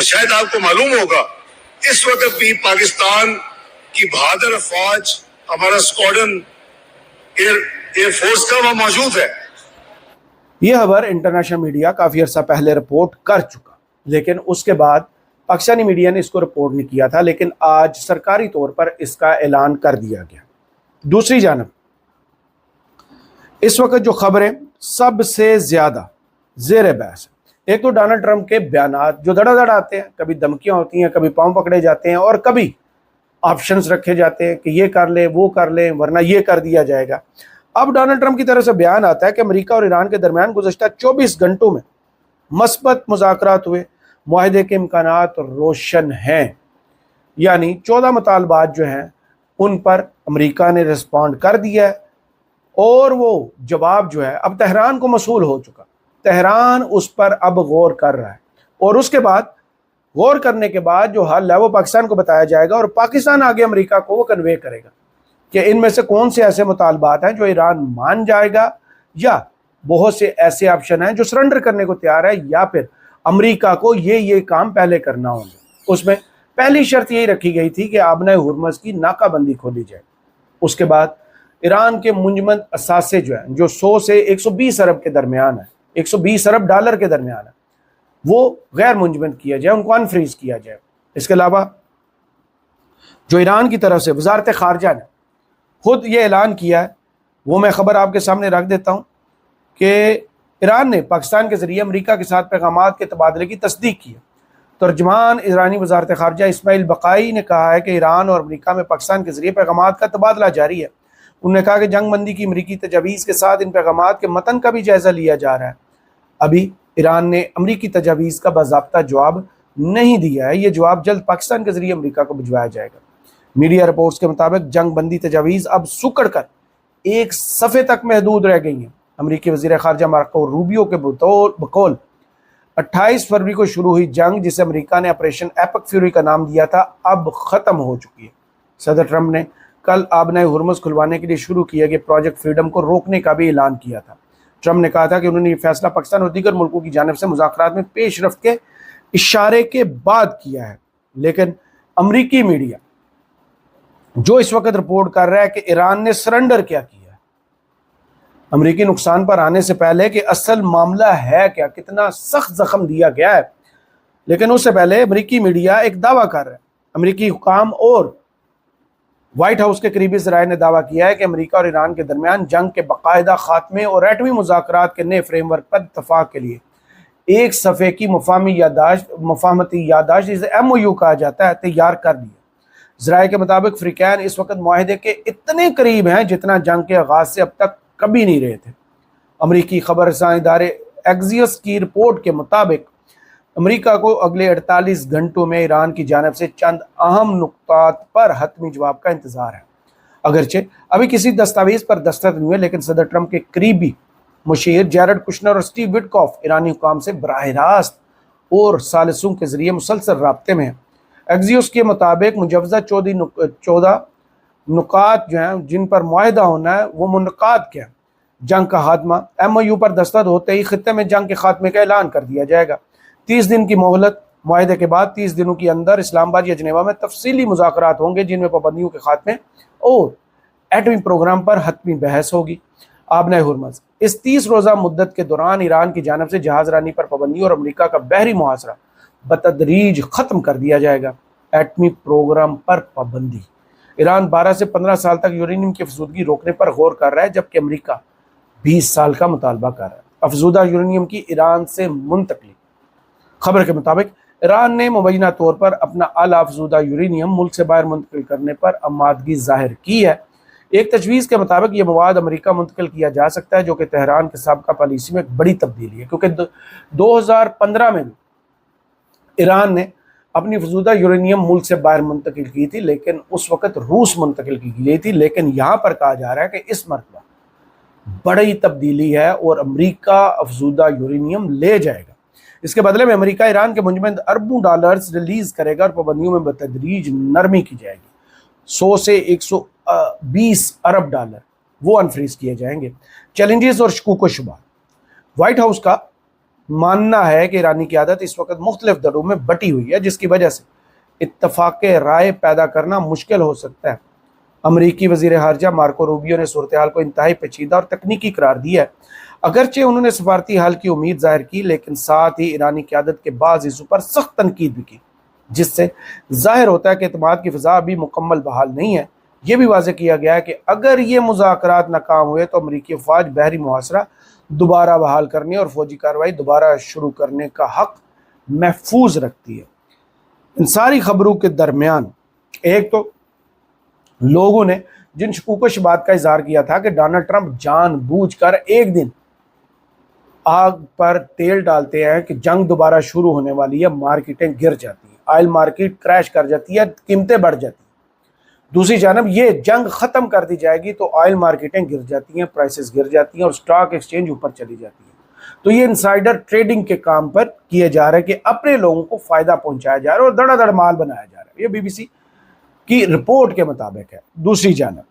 اور شاید آپ کو معلوم ہوگا اس وقت بھی پاکستان کی بہادر افواج، ہمارا اسکواڈن ایئر فورس کا وہاں موجود ہے۔ یہ خبر انٹرنیشنل میڈیا کافی عرصہ پہلے رپورٹ کر چکا، لیکن اس کے بعد پاکستانی میڈیا نے اس کو رپورٹ نہیں کیا تھا، لیکن آج سرکاری طور پر اس کا اعلان کر دیا گیا۔ دوسری جانب اس وقت جو خبریں سب سے زیادہ زیر بحث ہیں، ایک تو ڈونلڈ ٹرمپ کے بیانات جو دڑا دڑ آتے ہیں، کبھی دھمکیاں ہوتی ہیں، کبھی پاؤں پکڑے جاتے ہیں، اور کبھی آپشنز رکھے جاتے ہیں کہ یہ کر لیں وہ کر لیں ورنہ یہ کر دیا جائے گا۔ اب ڈونلڈ ٹرمپ کی طرف سے بیان آتا ہے کہ امریکہ اور ایران کے درمیان گزشتہ 24 گھنٹوں میں مثبت مذاکرات ہوئے، معاہدے کے امکانات روشن ہیں، یعنی 14 مطالبات جو ہیں ان پر امریکہ نے رسپونڈ کر دیا ہے، اور وہ جواب جو ہے اب تہران کو موصول ہو چکا۔ تہران اس پر اب غور کر رہا ہے، اور اس کے بعد غور کرنے کے بعد جو حل ہے وہ پاکستان کو بتایا جائے گا، اور پاکستان آگے امریکہ کو وہ کنوے کرے گا کہ ان میں سے کون سے ایسے مطالبات ہیں جو ایران مان جائے گا، یا بہت سے ایسے آپشن ہیں جو سرنڈر کرنے کو تیار ہے، یا پھر امریکہ کو یہ کام پہلے کرنا ہوگا۔ اس میں پہلی شرط یہی رکھی گئی تھی کہ آبنۂ ہرمز کی ناکہ بندی کھولی جائے۔ اس کے بعد ایران کے منجمد اثاثے جو ہیں، جو 100 سے 120 ارب کے درمیان ہے، 120 ارب ڈالر کے درمیان ہے، وہ غیر منجمد کیا جائے، ان کو انفریز کیا جائے۔ اس کے علاوہ جو ایران کی طرف سے وزارت خارجہ نے خود یہ اعلان کیا ہے، وہ میں خبر آپ کے سامنے رکھ دیتا ہوں کہ ایران نے پاکستان کے ذریعے امریکہ کے ساتھ پیغامات کے تبادلے کی تصدیق کی ہے۔ ترجمان ایرانی وزارت خارجہ اسماعیل بقائی نے کہا ہے کہ ایران اور امریکہ میں پاکستان کے ذریعے پیغامات کا تبادلہ جاری ہے۔ انہوں نے کہا کہ جنگ بندی کی امریکی تجاویز کے ساتھ ان پیغامات کے متن کا بھی جائزہ لیا جا رہا ہے۔ ابھی ایران نے امریکی تجاویز کا باضابطہ جواب نہیں دیا ہے، یہ جواب جلد پاکستان کے ذریعے امریکہ کو بھجوایا جائے گا۔ میڈیا رپورٹس کے مطابق جنگ بندی تجاویز اب سکڑ کر ایک صفحے تک محدود رہ گئی ہیں۔ امریکی وزیر خارجہ مارکو روبیو کے بقول 28 فروری کو شروع ہوئی جنگ، جسے امریکہ نے آپریشن ایپک فیوری کا نام دیا تھا، اب ختم ہو چکی ہے۔ صدر ٹرمپ نے کل آبنۂ ہرمز کھلوانے کے لیے شروع کیے گئے پروجیکٹ فریڈم کو روکنے کا بھی اعلان کیا تھا۔ ٹرمپ نے کہا تھا کہ انہوں نے یہ فیصلہ پاکستان اور دیگر ملکوں کی جانب سے مذاکرات میں پیش رفت کے اشارے کے بعد کیا ہے، لیکن امریکی میڈیا جو اس وقت رپورٹ کر رہا ہے کہ ایران نے سرنڈر کیا ہے، امریکی نقصان پر آنے سے پہلے کہ اصل معاملہ ہے کیا، کتنا سخت زخم دیا گیا ہے، لیکن اس سے پہلے امریکی میڈیا ایک دعویٰ کر رہا ہے۔ امریکی حکام اور وائٹ ہاؤس کے قریبی ذرائع نے دعویٰ کیا ہے کہ امریکہ اور ایران کے درمیان جنگ کے باقاعدہ خاتمے اور ایٹمی مذاکرات کے نئے فریم ورک پر اتفاق کے لیے ایک صفحے کی مفاہمتی یادداشت، جسے MOU کہا جاتا ہے، تیار کر دی ہے۔ ذرائع کے مطابق فریقین اس وقت معاہدے کے اتنے قریب ہیں جتنا جنگ کے آغاز سے اب تک کبھی نہیں رہے تھے۔ امریکی خبر رساں ادارے ایکزیوس کی رپورٹ کے مطابق امریکہ کو اگلے 48 گھنٹوں میں ایران کی جانب سے چند اہم نکات پر حتمی جواب کا انتظار ہے۔ اگرچہ ابھی کسی دستاویز پر دستخط نہیں ہوئے، لیکن صدر ٹرمپ کے قریبی مشیر جیرڈ کشنر اور سٹیو وٹکاف ایرانی حکام سے براہ راست اور ثالثوں کے ذریعے مسلسل رابطے میں ہیں۔ ایکزیوس کے مطابق مجوزہ 14 نکات جو ہیں جن پر معاہدہ ہونا ہے، وہ منعقد کیا ہے۔ جنگ کا خاتمہ MOU پر دستخط ہوتے ہی خطے میں جنگ کے خاتمے کا اعلان کر دیا جائے گا۔ 30 دن کی مہلت، معاہدے کے بعد 30 دنوں کے اندر اسلام آباد یا جنیوا میں تفصیلی مذاکرات ہوں گے، جن میں پابندیوں کے خاتمے اور ایٹمی پروگرام پر حتمی بحث ہوگی۔ آبنۂ ہرمز، اس 30 روزہ مدت کے دوران ایران کی جانب سے جہاز رانی پر پابندی اور امریکہ کا بحری محاصرہ بتدریج ختم کر دیا جائے گا۔ ایٹمی پروگرام پر پابندی، ایران 12 سے 15 سال تک یورینیم کی افزودگی روکنے پر غور کر رہا ہے، جبکہ امریکہ 20 سال کا مطالبہ کر رہا ہے۔ افزودہ یورینیم کی ایران سے منتقلی، خبر کے مطابق ایران نے مبینہ طور پر اپنا اعلیٰ افزودہ یورینیم ملک سے باہر منتقل کرنے پر آمادگی ظاہر کی ہے۔ ایک تجویز کے مطابق یہ مواد امریکہ منتقل کیا جا سکتا ہے، جو کہ تہران کے سابقہ پالیسی میں ایک بڑی تبدیلی ہے، کیونکہ 2015 میں بھی ایران نے اپنی افزودہ یورینیم ملک سے باہر منتقل کی تھی، لیکن اس وقت روس منتقل کی گئی تھی۔ لیکن یہاں پر کہا جا رہا ہے کہ اس مرتبہ بڑی تبدیلی ہے اور امریکہ افزودہ یورینیم لے جائے گا۔ اس کے بدلے میں امریکہ ایران کے منجمد اربوں ڈالرز ریلیز کرے گا اور پابندیوں میں بتدریج نرمی کی جائے گی۔ 100 سے 120 ارب ڈالر وہ انفریز کیے جائیں گے۔ چیلنجز اور شکوک و شبہات، وائٹ ہاؤس کا ماننا ہے کہ ایرانی قیادت اس وقت مختلف دھڑوں میں بٹی ہوئی ہے، جس کی وجہ سے اتفاق رائے پیدا کرنا مشکل ہو سکتا ہے۔ امریکی وزیر خارجہ مارکو روبیو نے صورتحال کو انتہائی پیچیدہ اور تکنیکی قرار دیا ہے۔ اگرچہ انہوں نے سفارتی حل کی امید ظاہر کی، لیکن ساتھ ہی ایرانی قیادت کے بعض حصوں پر سخت تنقید بھی کی، جس سے ظاہر ہوتا ہے کہ اعتماد کی فضا ابھی مکمل بحال نہیں ہے۔ یہ بھی واضح کیا گیا ہے کہ اگر یہ مذاکرات ناکام ہوئے تو امریکی افواج بحری محاصرہ دوبارہ بحال کرنے اور فوجی کارروائی دوبارہ شروع کرنے کا حق محفوظ رکھتی ہے۔ ان ساری خبروں کے درمیان ایک تو لوگوں نے جن شکوک و شبہات کا اظہار کیا تھا کہ ڈونلڈ ٹرمپ جان بوجھ کر ایک دن آگ پر تیل ڈالتے ہیں کہ جنگ دوبارہ شروع ہونے والی ہے، مارکیٹیں گر جاتی ہیں، آئل مارکیٹ کریش کر جاتی ہے، قیمتیں بڑھ جاتی ہیں۔ دوسری جانب یہ جنگ ختم کر دی جائے گی تو آئل مارکیٹیں گر جاتی ہیں، پرائسز گر جاتی ہیں اور سٹاک ایکسچینج اوپر چلی جاتی ہیں۔ تو یہ انسائیڈر ٹریڈنگ کے کام پر کیے جا رہے ہیں کہ اپنے لوگوں کو فائدہ پہنچایا جا رہا ہے اور دڑا دڑ مال بنایا جا رہا ہے۔ یہ بی بی سی کی رپورٹ کے مطابق ہے۔ دوسری جانب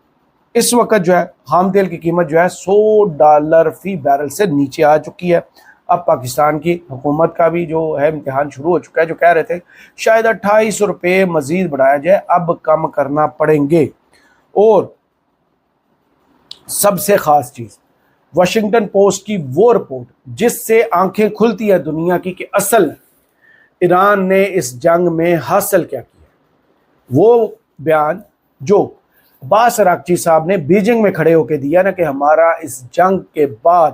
اس وقت جو ہے خام تیل کی قیمت جو ہے $100 فی بیرل سے نیچے آ چکی ہے۔ اب پاکستان کی حکومت کا بھی جو ہے امتحان شروع ہو چکا ہے، جو کہہ رہے تھے شاید 2800 روپے مزید بڑھایا جائے، اب کم کرنا پڑیں گے۔ اور سب سے خاص چیز واشنگٹن پوسٹ کی وہ رپورٹ جس سے آنکھیں کھلتی ہے دنیا کی کہ اصل ایران نے اس جنگ میں حاصل کیا کیا، وہ بیان جو عباس اراغچی صاحب نے بیجنگ میں کھڑے ہو کے دیا نا کہ ہمارا اس جنگ کے بعد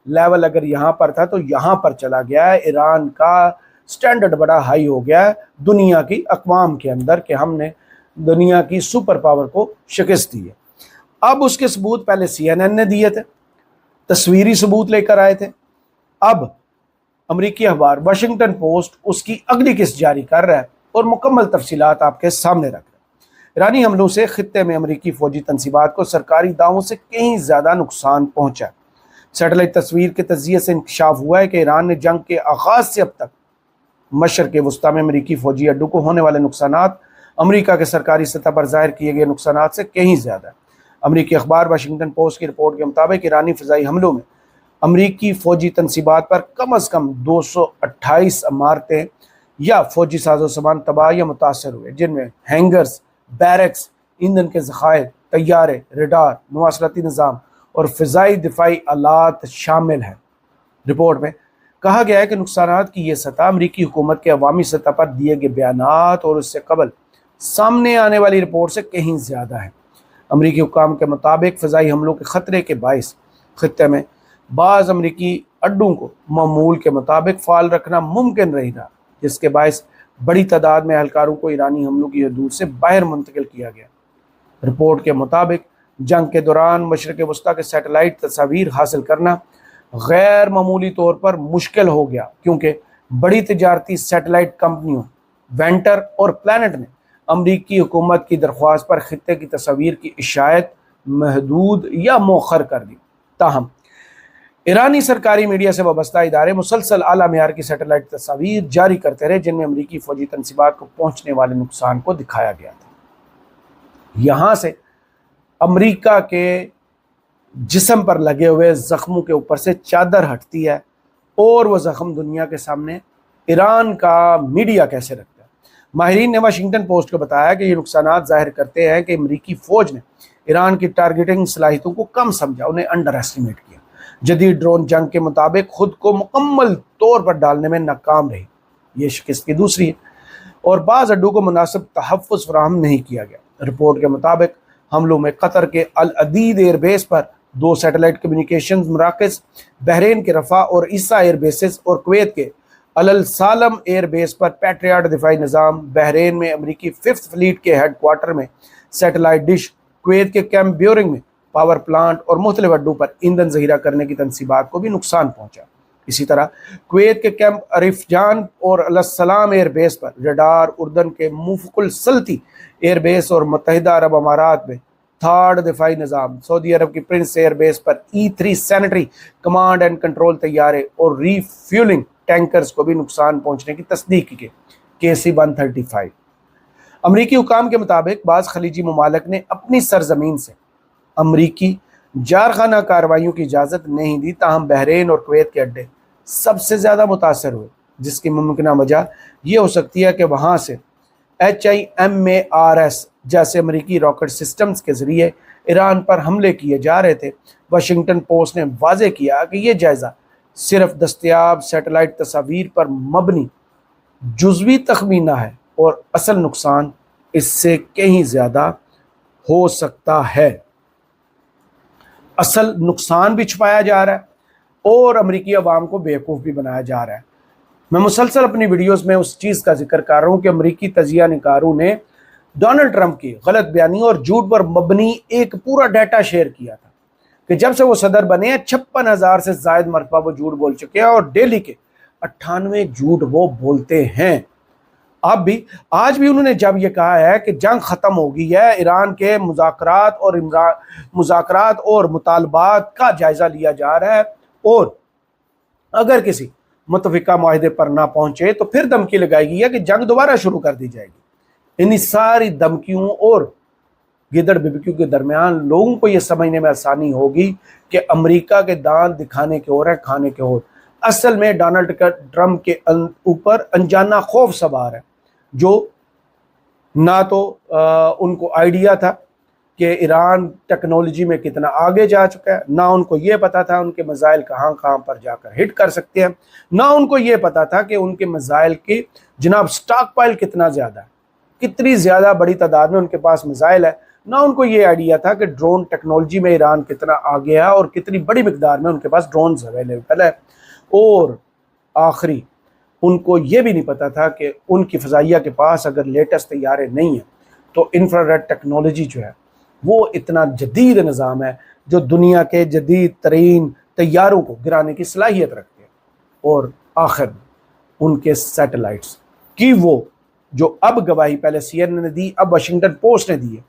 لیول اگر یہاں پر تھا تو یہاں پر چلا گیا ہے، ایران کا سٹینڈرڈ بڑا ہائی ہو گیا ہے دنیا کی اقوام کے اندر کہ ہم نے دنیا کی سپر پاور کو شکست دی ہے۔ اب اس کے ثبوت پہلے CNN نے دیے تھے، تصویری ثبوت لے کر آئے تھے، اب امریکی اخبار واشنگٹن پوسٹ اس کی اگلی قسط جاری کر رہا ہے اور مکمل تفصیلات آپ کے سامنے رکھ رہا ہے۔ ایرانی حملوں سے خطے میں امریکی فوجی تنصیبات کو سرکاری دعووں سے کہیں زیادہ نقصان پہنچا ہے۔ سیٹلائٹ تصویر کے تجزیے سے انکشاف ہوا ہے کہ ایران نے جنگ کے آغاز سے اب تک مشرق وسطیٰ میں امریکی فوجی اڈوں کو ہونے والے نقصانات امریکہ کے سرکاری سطح پر ظاہر کیے گئے نقصانات سے کہیں زیادہ ہے۔ امریکی اخبار واشنگٹن پوسٹ کی رپورٹ کے مطابق ایرانی فضائی حملوں میں امریکی فوجی تنصیبات پر کم از کم 228 عمارتیں یا فوجی ساز و سامان تباہ یا متاثر ہوئے، جن میں ہینگرز، بیرکس، ایندھن کے ذخائر، طیارے، ریڈار، مواصلاتی نظام اور فضائی دفاعی آلات شامل ہیں۔ رپورٹ میں کہا گیا ہے کہ نقصانات کی یہ سطح امریکی حکومت کے عوامی سطح پر دیے گئے بیانات اور اس سے قبل سامنے آنے والی رپورٹ سے کہیں زیادہ ہے۔ امریکی حکام کے مطابق فضائی حملوں کے خطرے کے باعث خطے میں بعض امریکی اڈوں کو معمول کے مطابق فعال رکھنا ممکن نہیں رہا، جس کے باعث بڑی تعداد میں اہلکاروں کو ایرانی حملوں کی حدود سے باہر منتقل کیا گیا۔ رپورٹ کے مطابق جنگ کے دوران مشرق وسطیٰ کے سیٹلائٹ تصاویر حاصل کرنا غیر معمولی طور پر مشکل ہو گیا، کیونکہ بڑی تجارتی سیٹلائٹ کمپنیوں وینٹر اور پلانٹ نے امریکی حکومت کی درخواست پر خطے کی تصاویر کی اشاعت محدود یا مؤخر کر دی۔ تاہم ایرانی سرکاری میڈیا سے وابستہ ادارے مسلسل اعلیٰ معیار کی سیٹلائٹ تصاویر جاری کرتے رہے، جن میں امریکی فوجی تنصیبات کو پہنچنے والے نقصان کو دکھایا گیا تھا۔ یہاں سے امریکہ کے جسم پر لگے ہوئے زخموں کے اوپر سے چادر ہٹتی ہے اور وہ زخم دنیا کے سامنے ایران کا میڈیا کیسے رکھتا ہے۔ ماہرین نے واشنگٹن پوسٹ کو بتایا کہ یہ نقصانات ظاہر کرتے ہیں کہ امریکی فوج نے ایران کی ٹارگیٹنگ صلاحیتوں کو کم سمجھا، انہیں انڈر ایسٹیمیٹ کیا۔ جدید ڈرون جنگ کے مطابق خود کو مکمل طور پر ڈالنے میں ناکام رہی، یہ شکست کی دوسری ہے، اور بعض اڈوں کو مناسب تحفظ فراہم نہیں کیا گیا۔ رپورٹ کے مطابق حملوں میں قطر کے العدید ایئر بیس پر 2 سیٹلائٹ کمیونیکیشن مراکز، بحرین کے رفح اور عیسیٰ ایئر بیسز اور کویت کے السالم ایئر بیس پر پیٹریاٹ دفاعی نظام، بحرین میں امریکی 5th فلیٹ کے ہیڈ کوارٹر میں سیٹلائٹ ڈش، کویت کے کیمپ بیورنگ میں پاور پلانٹ اور مختلف اڈوں پر ایندھن ذخیرہ کرنے کی تنصیبات کو بھی نقصان پہنچا۔ اسی طرح کویت کے کیمپ عریف جان اور السلام ایئر بیس پر ریڈار، اردن کے موفق السلطی ایئر بیس اور متحدہ عرب امارات میں 3rd دفاعی نظام، سعودی عرب کی prince air base per E3 sanitary command and control طیارے اور ری فیولنگ ٹینکرز کو بھی نقصان پہنچنے کی تصدیق کی گئی۔ KC-135 امریکی حکام کے مطابق بعض خلیجی ممالک نے اپنی سرزمین سے امریکی جارخانہ کارروائیوں کی اجازت نہیں دی، تاہم بحرین اور کویت کے اڈے سب سے زیادہ متاثر ہوئے، جس کی ممکنہ وجہ یہ ہو سکتی ہے کہ وہاں سے HIMARS جیسے امریکی راکٹ سسٹمز کے ذریعے ایران پر حملے کیے جا رہے تھے۔ واشنگٹن پوسٹ نے واضح کیا کہ یہ جائزہ صرف دستیاب سیٹلائٹ تصاویر پر مبنی جزوی تخمینہ ہے اور اصل نقصان اس سے کہیں زیادہ ہو سکتا ہے۔ اصل نقصان بھی چھپایا جا رہا ہے اور امریکی عوام کو بیوقوف بھی بنایا جا رہا ہے۔ میں مسلسل اپنی ویڈیوز میں اس چیز کا ذکر کر رہا ہوں کہ امریکی تجزیہ نگاروں نے ڈونلڈ ٹرمپ کی غلط بیانی اور جھوٹ پر مبنی ایک پورا ڈیٹا شیئر کیا تھا کہ جب سے وہ صدر بنے ہیں 56,000 سے زائد مرتبہ وہ جھوٹ بول چکے ہیں اور ڈیلی کے 98 جھوٹ وہ بولتے ہیں۔ آج بھی انہوں نے جب یہ کہا ہے کہ جنگ ختم ہو گئی ہے، ایران کے مذاکرات اور مطالبات کا جائزہ لیا جا رہا ہے اور اگر کسی متفقہ معاہدے پر نہ پہنچے تو پھر دھمکی لگائی گئی ہے کہ جنگ دوبارہ شروع کر دی جائے گی۔ انہی ساری دھمکیوں اور گدڑ ببکیوں کے درمیان لوگوں کو یہ سمجھنے میں آسانی ہوگی کہ امریکہ کے دانت دکھانے کے اور ہیں کھانے کے اور۔ اصل میں ڈونلڈ ٹرمپ کے اوپر انجانہ خوف سوار ہے، جو نہ تو ان کو آئیڈیا تھا کہ ایران ٹیکنالوجی میں کتنا آگے جا چکا ہے، نہ ان کو یہ پتا تھا ان کے میزائل کہاں کہاں پر جا کر ہٹ کر سکتے ہیں، نہ ان کو یہ پتا تھا کہ ان کے میزائل کی جناب سٹاک پائل کتنا زیادہ ہے، کتنی زیادہ بڑی تعداد میں ان کے پاس میزائل ہے، نہ ان کو یہ آئیڈیا تھا کہ ڈرون ٹیکنالوجی میں ایران کتنا آگے ہے اور کتنی بڑی مقدار میں ان کے پاس ڈرونز اویلیبل ہے، اور آخری ان کو یہ بھی نہیں پتا تھا کہ ان کی فضائیہ کے پاس اگر لیٹسٹ طیارے نہیں ہیں تو انفرارڈ ٹیکنالوجی جو ہے وہ اتنا جدید نظام ہے جو دنیا کے جدید ترین طیاروں کو گرانے کی صلاحیت رکھتے ہیں۔ اور آخر ان کے سیٹلائٹس کی وہ جو اب گواہی پہلے CNN نے دی، اب واشنگٹن پوسٹ نے دی ہے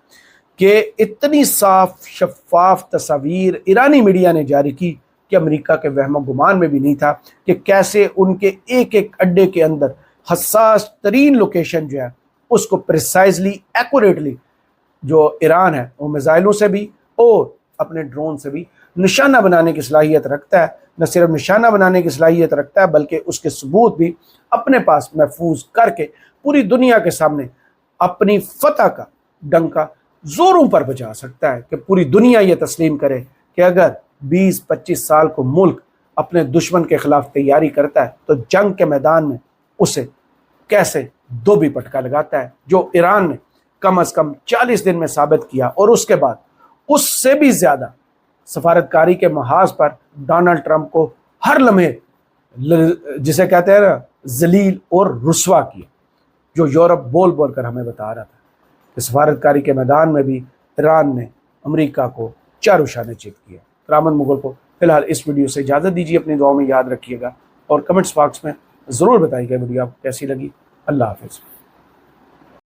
کہ اتنی صاف شفاف تصاویر ایرانی میڈیا نے جاری کی کہ امریکہ کے وہم و گمان میں بھی نہیں تھا کہ کیسے ان کے ایک ایک اڈے کے اندر حساس ترین لوکیشن جو ہے اس کو پریسائزلی ایکوریٹلی جو ایران ہے وہ میزائلوں سے بھی اور اپنے ڈرون سے بھی نشانہ بنانے کی صلاحیت رکھتا ہے۔ نہ صرف نشانہ بنانے کی صلاحیت رکھتا ہے بلکہ اس کے ثبوت بھی اپنے پاس محفوظ کر کے پوری دنیا کے سامنے اپنی فتح کا ڈنکا زوروں پر بجا سکتا ہے کہ پوری دنیا یہ تسلیم کرے کہ اگر 20-25 سال کو ملک اپنے دشمن کے خلاف تیاری کرتا ہے تو جنگ کے میدان میں اسے کیسے دو بھی پٹکا لگاتا ہے، جو ایران نے کم از کم 40 دن میں ثابت کیا، اور اس کے بعد اس سے بھی زیادہ سفارتکاری کے محاذ پر ڈونلڈ ٹرمپ کو ہر لمحے جسے کہتے ہیں نا ذلیل اور رسوا کیا، جو یورپ بول بول کر ہمیں بتا رہا تھا کہ سفارتکاری کے میدان میں بھی ایران نے امریکہ کو چاروں شانے چیت کیا۔ رامن مغل کو فی الحال اس ویڈیو سے اجازت دیجیے، اپنی دعاؤں میں یاد رکھیے گا اور کمنٹس باکس میں ضرور بتائیے گا ویڈیو آپ کو کیسی لگی۔ اللہ حافظ۔